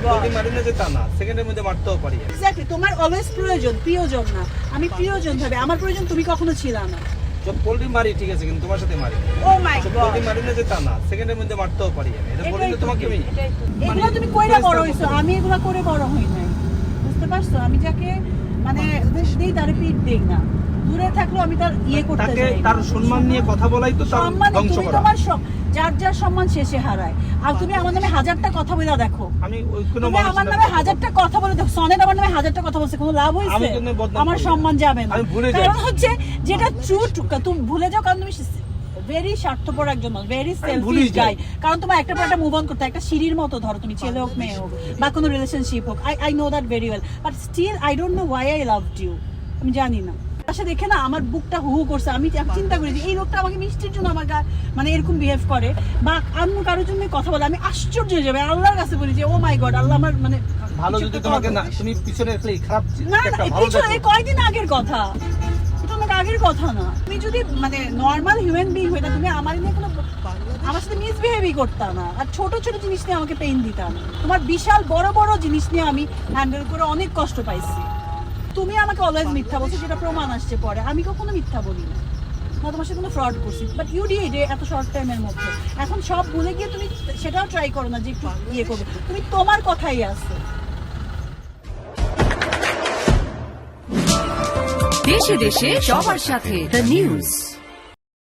God, মারি না যে তা না, সেকেন্ডের মধ্যে মারতেও পারি। এক্স্যাক্টলি, তোমার অলওয়েজ প্রয়োজন, প্রিয়জন না। আমি প্রিয়জন ভাবে, আমার প্রয়োজন তুমি কখনো ছিল না। সব পোল্ট্রি মারি ঠিক আছে, কিন্তু তোমার সাথে মারি। ও মাই গড, পোল্ট্রি মারি না যে তা না, সেকেন্ডের মধ্যে মারতেও পারি আমি। এটা বলি তো তোমাকে আমি। এগুলো তুমি কইরা বড় হইছো, আমি এগুলা করে বড় হই নাই, বুঝতে পারছো? আমি যাকে মানে উপদেশ দেই তার পিঠ দেই না, দূরে থাকলেও আমি তার করতে তাকে চাই। তার সম্মান নিয়ে কথা বলাই তো তার সম্মান, ধ্বংস তুমি করা। তোমার যার যার সম্মান শেষে হারায়। আর তুমি আমার নামে হাজারটা কথা বলে দেখো, আমি ওই কোনো তুমি আমার নামে হাজারটা কথা বলে দেখো, সনেট আমার নামে হাজারটা কথা বলছে, কোনো লাভ হয়েছে? আমি কোনো বদনাম আমার করি না। সম্মান যাবে না। আমি ভুলে যাই। কারণ হচ্ছে যেটা ট্রু, তুমি ভুলে যাও, কারণ তুমি ভেরি স্বার্থপর একজন মানুষ, ভেরি সেলফিশ গাই। কারণ তোমার একটা পর একটা মুভ অন করতে, একটা সিঁড়ির মতো ধরো, তুমি ছেলে হোক মেয়ে হোক বা কোনো রিলেশনশিপ হোক, I know that very well, but still I don't know why I loved you. আমি জানি না, পাশে দেখে না আমার বুকটা হু হু করছে। আমি চিন্তা করি যে এই লোকটা আমাকে মিষ্টির জন্য আমার মানে এরকম বিহেভ করে বা অন্য কারোর জন্য কথা বলে, আমি আশ্চর্য হয়ে যাবে। আল্লাহর কাছে বলি যে ও মাই গড, আল্লাহ আমার মানে ভালো যদি তোমাকে না, তুমি পিছনে খারাপ না একটা না, ভালো পিছনে কয়দিন আগের কথা, এটা অনেক আগের কথা না। তুমি যদি মানে নর্মাল হিউম্যান বিং হইতা, তুমি আমার নিয়ে কোনো, আমার সাথে মিসবিহেভই করতা না, আর ছোট ছোট জিনিস নিয়ে আমাকে পেইন দিতা না। তোমার বিশাল বড় বড় জিনিস নিয়ে আমি হ্যান্ডেল করে অনেক কষ্ট পাইছি। তুমি আমাকে অলওয়েজ মিথ্যা বলছো, যেটা প্রমাণ আসছে পরে। আমি কখনো মিথ্যা বলি না, না তোমার সাথে কোনো ফ্রড করছি, বাট ইউ ডিড এত শর্ট টাইমের মধ্যে। এখন সব ভুলে গিয়ে তুমি সেটাও ট্রাই করো না যে একটু করবে, তুমি তোমার কথাই আসো। দেশে দেশে সবার সাথে দ্য নিউজ।